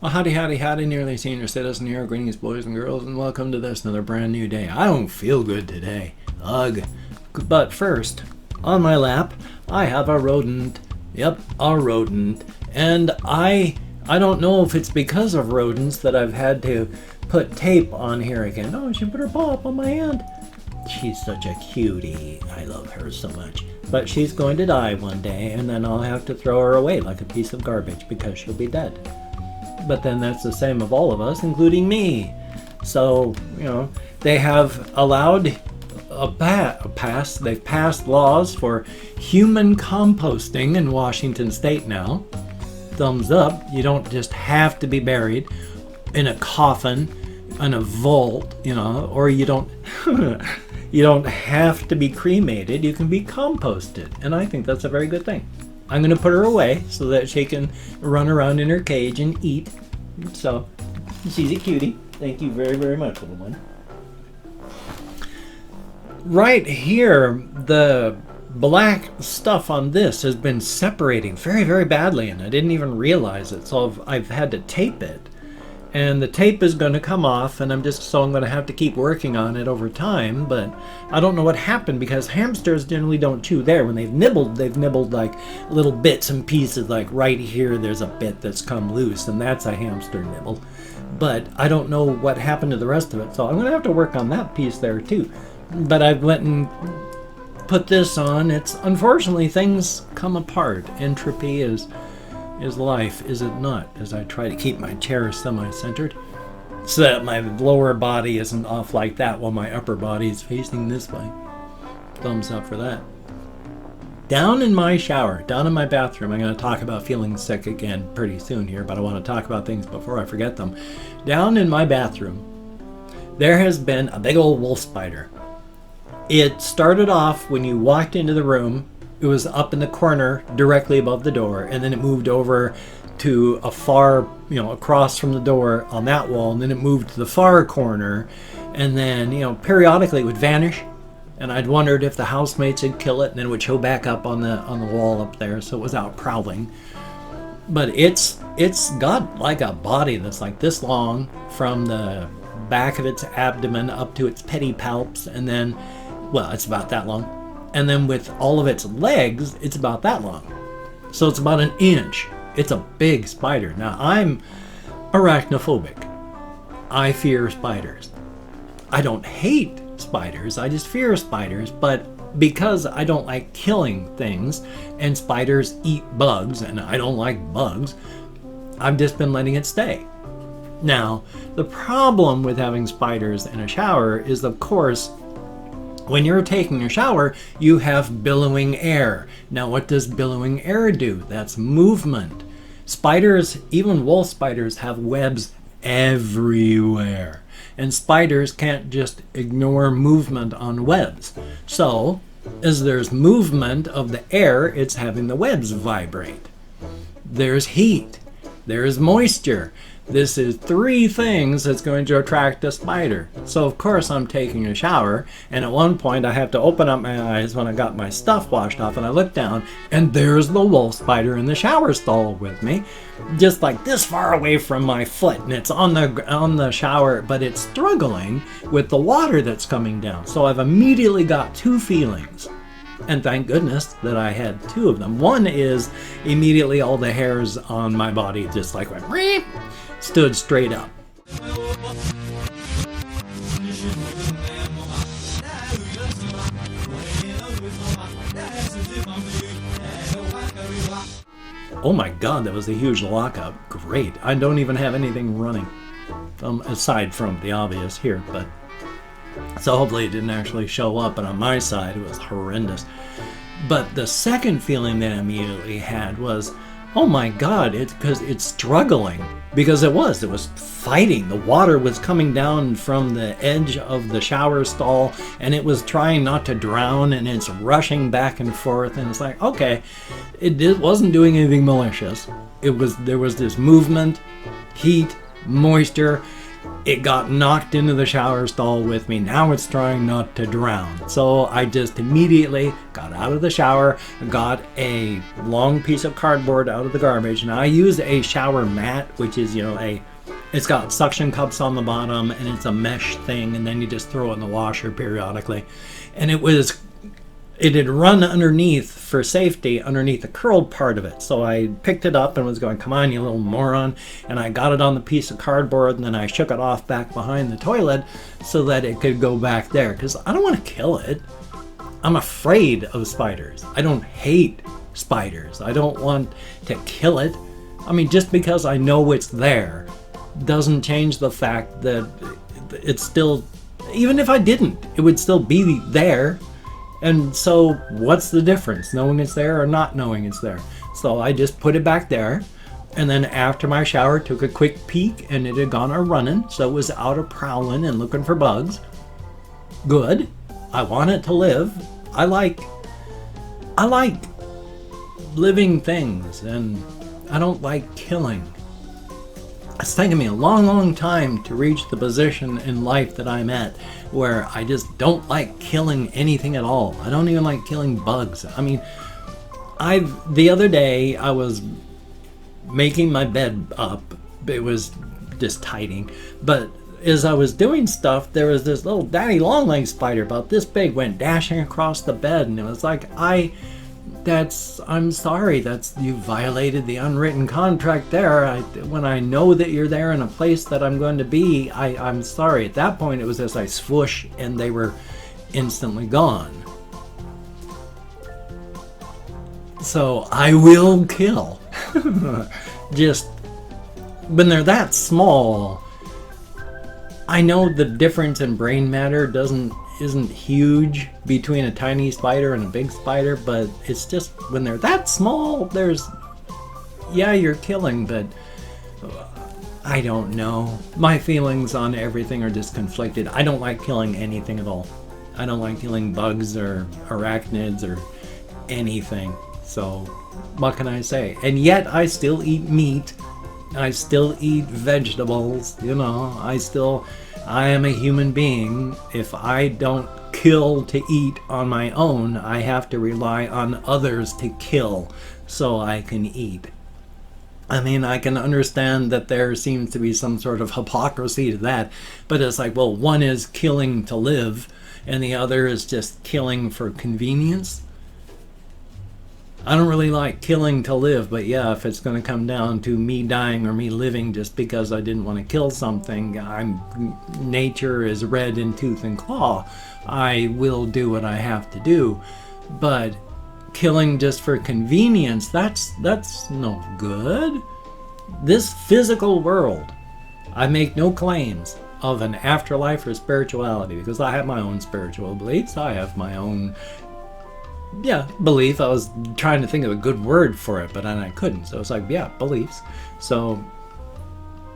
Well, howdy, howdy, howdy, nearly senior citizen here. Greetings, boys and girls, and welcome to this another brand new day. I don't feel good today. Ugh. But first, on my lap, I have a rodent. Yep, a rodent. And I don't know if it's because of rodents that I've had to put tape on here again. Oh, she put her paw up on my hand. She's such a cutie. I love her so much. But she's going to die one day, and then I'll have to throw her away like a piece of garbage because she'll be dead. But then that's the same of all of us, including me. So, they have allowed they've passed laws for human composting in Washington State now. Thumbs up. You don't just have to be buried in a coffin, in a vault, or you don't you don't have to be cremated. You can be composted. And I think that's a very good thing. I'm going to put her away so that she can run around in her cage and eat. So, she's a cutie. Thank you very, very much, little one. Right here, the black stuff on this has been separating very, very badly, and I didn't even realize it. So I've had to tape it. And the tape is going to come off, and I'm going to have to keep working on it over time, but I don't know what happened because hamsters generally don't chew there. When they've nibbled like little bits and pieces, like right here there's a bit that's come loose, and that's a hamster nibble. But I don't know what happened to the rest of it, so I'm going to have to work on that piece there too. But I went and put this on. Unfortunately, things come apart. Entropy is life, is it not? As I try to keep my chair semi-centered so that my lower body isn't off like that while my upper body is facing this way. Thumbs up for that. Down in my shower, down in my bathroom, I'm going to talk about feeling sick again pretty soon here, but I want to talk about things before I forget them. Down in my bathroom, there has been a big old wolf spider. It started off when you walked into the room. It was up in the corner directly above the door, and then it moved over to a far, across from the door on that wall, and then it moved to the far corner, and then, periodically it would vanish, and I'd wondered if the housemates would kill it, and then it would show back up on the wall up there, so it was out prowling. But it's got like a body that's like this long from the back of its abdomen up to its pedipalps, and then, it's about that long. And then with all of its legs, it's about that long. So it's about an inch. It's a big spider. Now, I'm arachnophobic. I fear spiders. I don't hate spiders. I just fear spiders. But because I don't like killing things, and spiders eat bugs, and I don't like bugs, I've just been letting it stay. Now, the problem with having spiders in a shower is, of course, when you're taking a shower, you have billowing air. Now, what does billowing air do? That's movement. Spiders, even wolf spiders, have webs everywhere. And spiders can't just ignore movement on webs. So, as there's movement of the air, it's having the webs vibrate. There's heat. There's moisture. This is three things that's going to attract a spider. So of course I'm taking a shower, and at one point I have to open up my eyes when I got my stuff washed off, and I look down and there's the wolf spider in the shower stall with me, just like this far away from my foot, and it's on the shower, but it's struggling with the water that's coming down. So I've immediately got two feelings. And thank goodness that I had two of them. One is immediately all the hairs on my body just like went reep, stood straight up. Oh my god, that was a huge lockup. Great. I don't even have anything running aside from the obvious here, but so hopefully it didn't actually show up, but on my side it was horrendous. But the second feeling that I immediately had was, oh my god, it's because it's struggling. Because it was fighting. The water was coming down from the edge of the shower stall, and it was trying not to drown, and it's rushing back and forth, and it's like, okay, it wasn't doing anything malicious. There was this movement, heat, moisture, It got knocked into the shower stall with me. Now it's trying not to drown. So I just immediately got out of the shower, got a long piece of cardboard out of the garbage, and I use a shower mat, which is, it's got suction cups on the bottom, and it's a mesh thing, and then you just throw it in the washer periodically. And it had run underneath for safety, underneath the curled part of it. So I picked it up and was going, come on, you little moron. And I got it on the piece of cardboard, and then I shook it off back behind the toilet so that it could go back there. Because I don't want to kill it. I'm afraid of spiders. I don't hate spiders. I don't want to kill it. I mean, just because I know it's there doesn't change the fact that it's still, even if I didn't, it would still be there. And so what's the difference, knowing it's there or not knowing it's there? So I just put it back there, and then after my shower took a quick peek, and it had gone a-running, so it was out a prowling and looking for bugs. Good. I want it to live. I like living things, and I don't like killing. It's taken me a long, long time to reach the position in life that I'm at where I just don't like killing anything at all. I don't even like killing bugs. I mean, the other day I was making my bed up. It was just tidying. But as I was doing stuff, there was this little daddy long-legged spider about this big went dashing across the bed, and it was like, I'm sorry, you violated the unwritten contract there. When I know that you're there in a place that I'm going to be, I'm sorry. At that point, it was just like swoosh, and they were instantly gone. So I will kill. Just when they're that small, I know the difference in brain matter isn't huge between a tiny spider and a big spider, but it's just when they're that small, you're killing, but I don't know. My feelings on everything are just conflicted. I don't like killing anything at all. I don't like killing bugs or arachnids or anything. So what can I say? And yet I still eat meat. I still eat vegetables. I am a human being. If I don't kill to eat on my own, I have to rely on others to kill so I can eat. I mean, I can understand that there seems to be some sort of hypocrisy to that, but it's like, well, one is killing to live, and the other is just killing for convenience. I don't really like killing to live, but yeah, if it's going to come down to me dying or me living just because I didn't want to kill something, nature is red in tooth and claw. I will do what I have to do. But killing just for convenience, that's no good. This physical world, I make no claims of an afterlife or spirituality because I have my own spiritual beliefs. I have my own belief. I was trying to think of a good word for it, but I couldn't. So it's like, beliefs. So,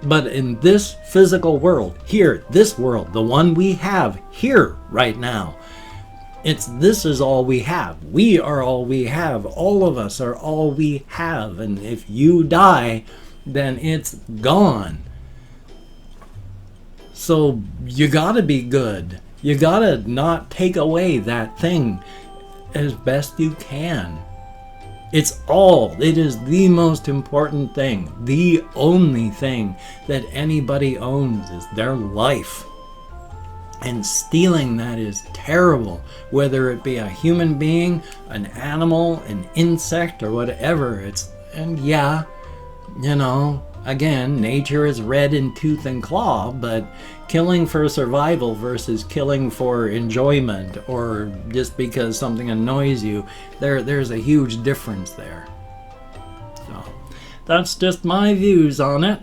but in this physical world, here, this world, the one we have here right now, this is all we have. We are all we have. All of us are all we have. And if you die, then it's gone. So you gotta be good. You gotta not take away that thing as best you can. It is the most important thing. The only thing that anybody owns is their life. And stealing that is terrible, whether it be a human being, an animal, an insect, or whatever. Again, nature is red in tooth and claw, but killing for survival versus killing for enjoyment or just because something annoys you, there's a huge difference there. So, that's just my views on it.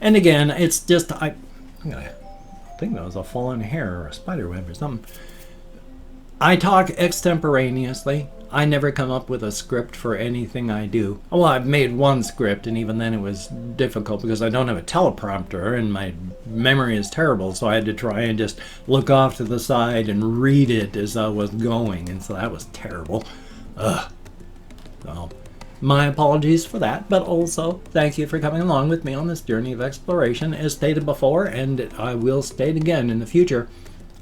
And again, it's just, I think that was a fallen hair or a spider web or something. I talk extemporaneously. I never come up with a script for anything I do. Well, I've made one script, and even then it was difficult because I don't have a teleprompter and my memory is terrible, so I had to try and just look off to the side and read it as I was going, and so that was terrible. So, My apologies for that, but also thank you for coming along with me on this journey of exploration. As stated before, and I will state again in the future,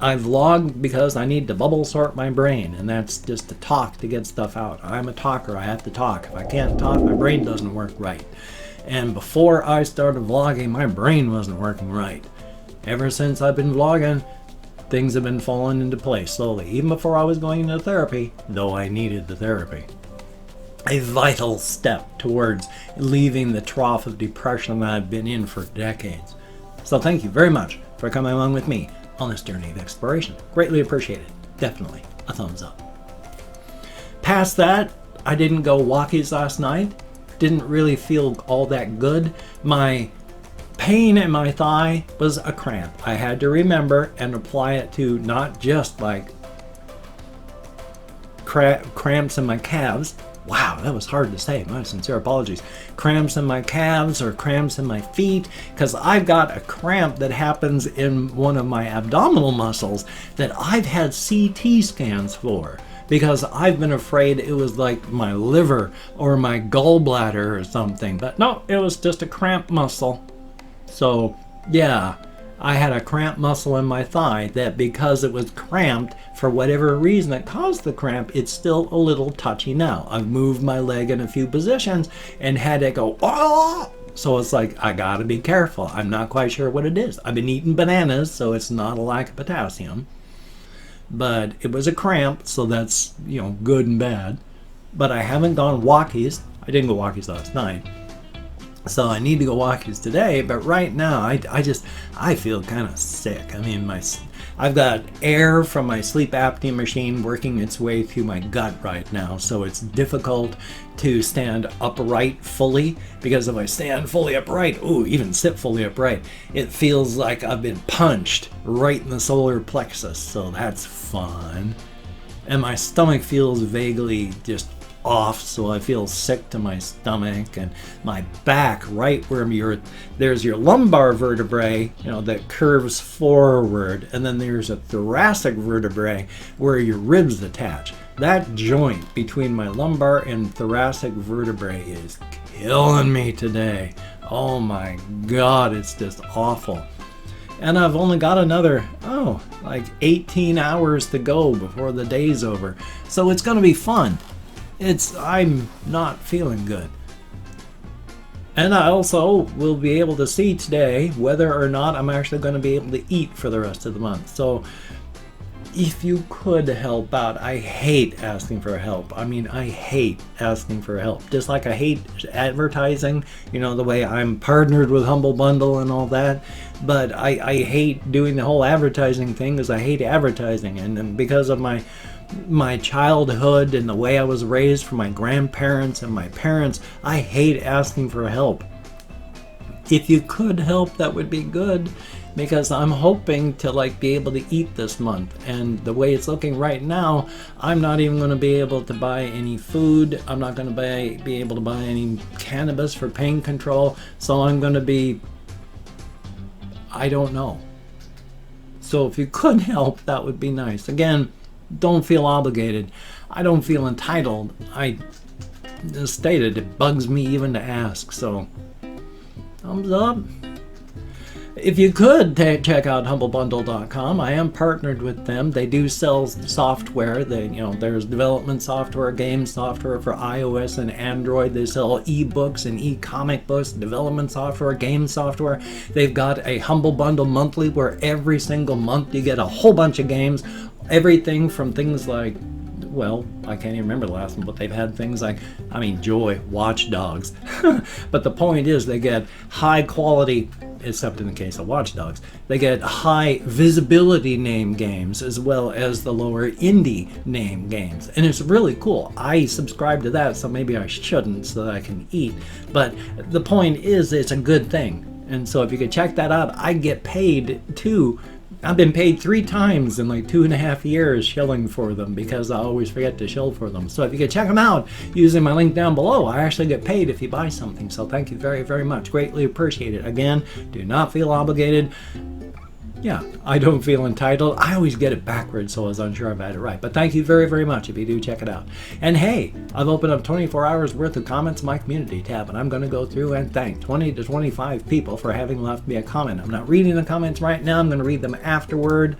I vlog because I need to bubble sort my brain, and that's just to talk to get stuff out. I'm a talker, I have to talk. If I can't talk, my brain doesn't work right. And before I started vlogging, my brain wasn't working right. Ever since I've been vlogging, things have been falling into place slowly, even before I was going into therapy, though I needed the therapy. A vital step towards leaving the trough of depression that I've been in for decades. So thank you very much for coming along with me on this journey of exploration. Greatly appreciated. Definitely a thumbs up. Past that, I didn't go walkies last night. Didn't really feel all that good. My pain in my thigh was a cramp. I had to remember and apply it to not just like cramps in my calves. Wow, that was hard to say. My sincere apologies. Cramps in my calves or cramps in my feet, because I've got a cramp that happens in one of my abdominal muscles that I've had CT scans for, because I've been afraid it was like my liver or my gallbladder or something. But no, it was just a cramp muscle. So yeah, I had a cramp muscle in my thigh that, because it was cramped for whatever reason that caused the cramp, it's still a little touchy now. I've moved my leg in a few positions and had it go, oh! So it's like, I gotta be careful. I'm not quite sure what it is. I've been eating bananas, so it's not a lack of potassium. But it was a cramp, so that's, good and bad. But I haven't gone walkies. I didn't go walkies last night. So I need to go walkies today, but right now I feel kind of sick. I mean, I've got air from my sleep apnea machine working its way through my gut right now, so it's difficult to stand upright fully, because if I stand fully upright, even sit fully upright, it feels like I've been punched right in the solar plexus, so that's fun. And my stomach feels vaguely just off, so I feel sick to my stomach, and my back, right where there's your lumbar vertebrae, that curves forward, and then there's a thoracic vertebrae where your ribs attach. That joint between my lumbar and thoracic vertebrae is killing me today. Oh my God, it's just awful. And I've only got another, like 18 hours to go before the day's over. So it's going to be fun. I'm not feeling good. And I also will be able to see today whether or not I'm actually going to be able to eat for the rest of the month. So if you could help out, I hate asking for help. I mean, I hate asking for help. Just like I hate advertising, the way I'm partnered with Humble Bundle and all that. But I hate doing the whole advertising thing, because I hate advertising. And because of my childhood and the way I was raised from my grandparents and my parents, I hate asking for help. If you could help, that would be good, because I'm hoping to be able to eat this month. And the way it's looking right now, I'm not even going to be able to buy any food. I'm not going to be able to buy any cannabis for pain control. So I'm going to be, I don't know. So if you could help, that would be nice. Again, don't feel obligated. I don't feel entitled. I just stated it bugs me even to ask. So thumbs up. If you could check out humblebundle.com, I am partnered with them. They do sell software. There's development software, game software for iOS and Android. They sell ebooks and e-comic books, development software, game software. They've got a Humble Bundle monthly where every single month you get a whole bunch of games. Everything from things like, I can't even remember the last one, but they've had things like, Joy, Watch Dogs. But the point is, they get high quality, except in the case of Watch Dogs, they get high visibility name games as well as the lower indie name games. And it's really cool. I subscribe to that, so maybe I shouldn't, so that I can eat. But the point is, it's a good thing. And so if you could check that out, I get paid too. I've been paid 3 times in 2.5 years shilling for them, because I always forget to shill for them. So if you could check them out using my link down below, I actually get paid if you buy something. So thank you very, very much. Greatly appreciate it. Again, do not feel obligated. Yeah, I don't feel entitled. I always get it backwards, so I was unsure if I had it right. But thank you very, very much if you do check it out. And hey, I've opened up 24 hours worth of comments in my community tab, and I'm going to go through and thank 20 to 25 people for having left me a comment. I'm not reading the comments right now. I'm going to read them afterward.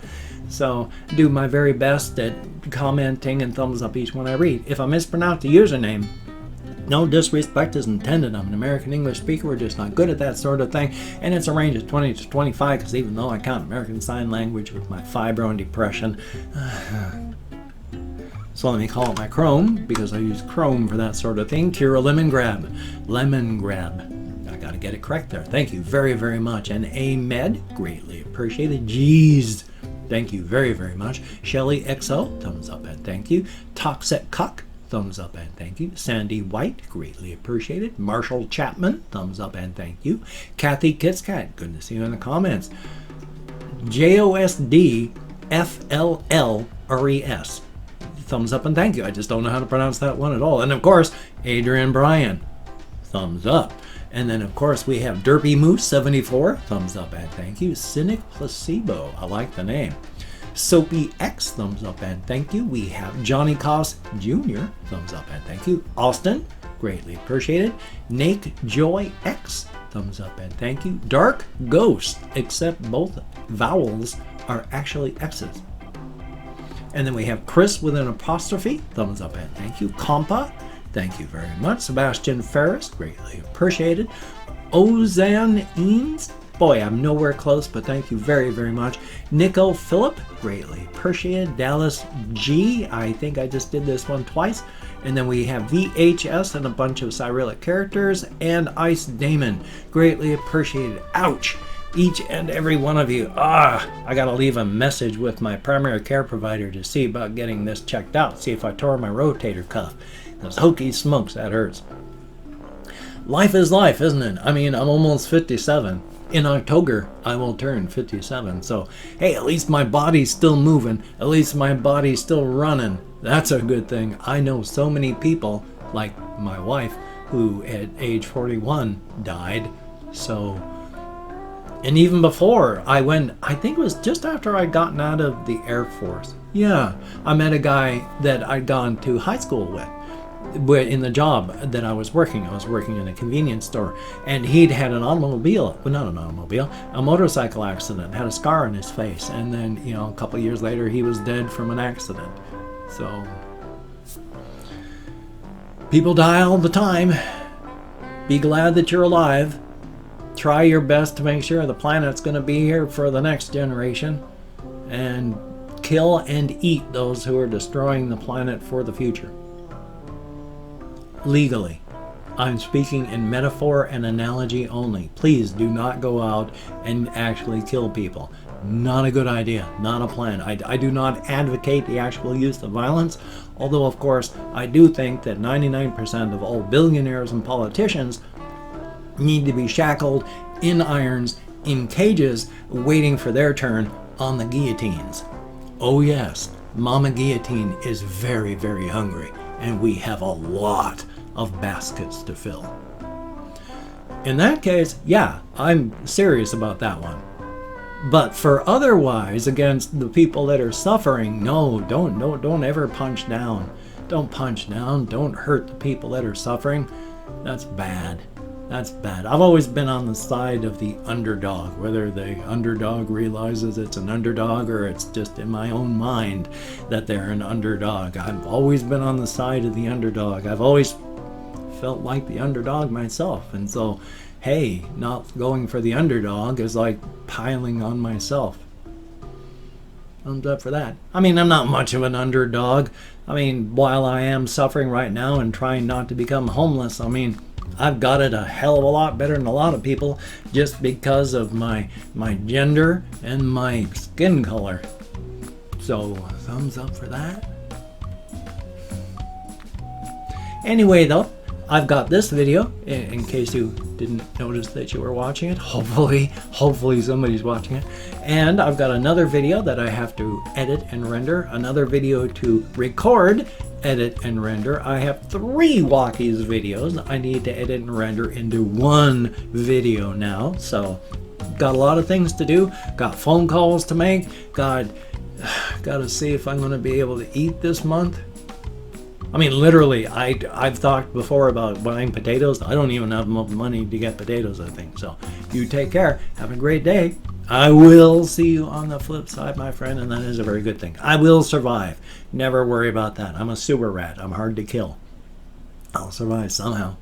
So do my very best at commenting and thumbs up each one I read. If I mispronounce the username, no disrespect is intended. I'm an American English speaker. We're just not good at that sort of thing. And it's a range of 20 to 25 because even though I count American Sign Language with my fibro and depression, so let me call it my Chrome because I use Chrome for that sort of thing. Kira Lemon Grab. Lemon Grab. I got to get it correct there. Thank you very, very much. And Ahmed, greatly appreciated. Jeez. Thank you very, very much. Shelly XO, thumbs up and thank you. Toxic Cuck, thumbs up and thank you. Sandy White, greatly appreciated. Marshall Chapman, thumbs up and thank you. Kathy Kitscat, good to see you in the comments. JOSDFLLRES, thumbs up and thank you. I just don't know how to pronounce that one at all. And of course, Adrian Bryan, thumbs up. And then of course we have Derpy Moose 74, thumbs up and thank you. Cynic Placebo, I like the name. Soapy X, thumbs up and thank you. We have Johnny Coss Jr., thumbs up and thank you. Austin, greatly appreciated. Nate Joy X, thumbs up and thank you. Dark Ghost, except both vowels are actually X's. And then we have Chris with an apostrophe, thumbs up and thank you. Compa, thank you very much. Sebastian Ferris, greatly appreciated. Ozan Eanes, boy, I'm nowhere close, but thank you very, very much. Nico Phillip, greatly appreciated. Dallas G, I think I just did this one twice. And then we have VHS and a bunch of Cyrillic characters. And Ice Damon, greatly appreciated. Ouch! Each and every one of you. I gotta leave a message with my primary care provider to see about getting this checked out. See if I tore my rotator cuff. Those hokey smokes, that hurts. Life is life, isn't it? I mean, I'm almost 57. In October, I will turn 57. So, hey, at least my body's still moving. At least my body's still running. That's a good thing. I know so many people, like my wife, who at age 41 died. So, and even before I went, I think it was just after I'd gotten out of the Air Force. Yeah, I met a guy that I'd gone to high school with. In the job that I was working in a convenience store, and he'd had an automobile, well, not an automobile, a motorcycle accident, had a scar on his face, and then, you know, a couple of years later he was dead from an accident. So people die all the time. Be glad that you're alive. Try your best to make sure the planet's going to be here for the next generation, and kill and eat those who are destroying the planet for the future. Legally. I'm speaking in metaphor and analogy only. Please do not go out and actually kill people. Not a good idea. Not a plan. I do not advocate the actual use of violence, although of course I do think that 99% of all billionaires and politicians need to be shackled in irons, in cages, waiting for their turn on the guillotines. Oh yes, Mama Guillotine is very, very hungry, and we have a lot of baskets to fill. In that case, yeah, I'm serious about that one. But for otherwise, against the people that are suffering, no, don't ever punch down. Don't punch down. Don't hurt the people that are suffering. That's bad. That's bad. I've always been on the side of the underdog, whether the underdog realizes it's an underdog or it's just in my own mind that they're an underdog. I've always been on the side of the underdog. I've always felt like the underdog myself, and so hey, not going for the underdog is like piling on myself. Thumbs up for that. I mean, I'm not much of an underdog. I mean, while I am suffering right now and trying not to become homeless, I mean, I've got it a hell of a lot better than a lot of people just because of my gender and my skin color. So, thumbs up for that. Anyway though, I've got this video, in case you didn't notice that you were watching it. Hopefully somebody's watching it. And I've got another video that I have to edit and render, another video to record, edit and render. I have 3 Walkies videos I need to edit and render into one video now. So got a lot of things to do, got phone calls to make, got to see if I'm going to be able to eat this month. I mean, literally, I've thought before about buying potatoes. I don't even have enough money to get potatoes, I think. So you take care. Have a great day. I will see you on the flip side, my friend, and that is a very good thing. I will survive. Never worry about that. I'm a sewer rat. I'm hard to kill. I'll survive somehow.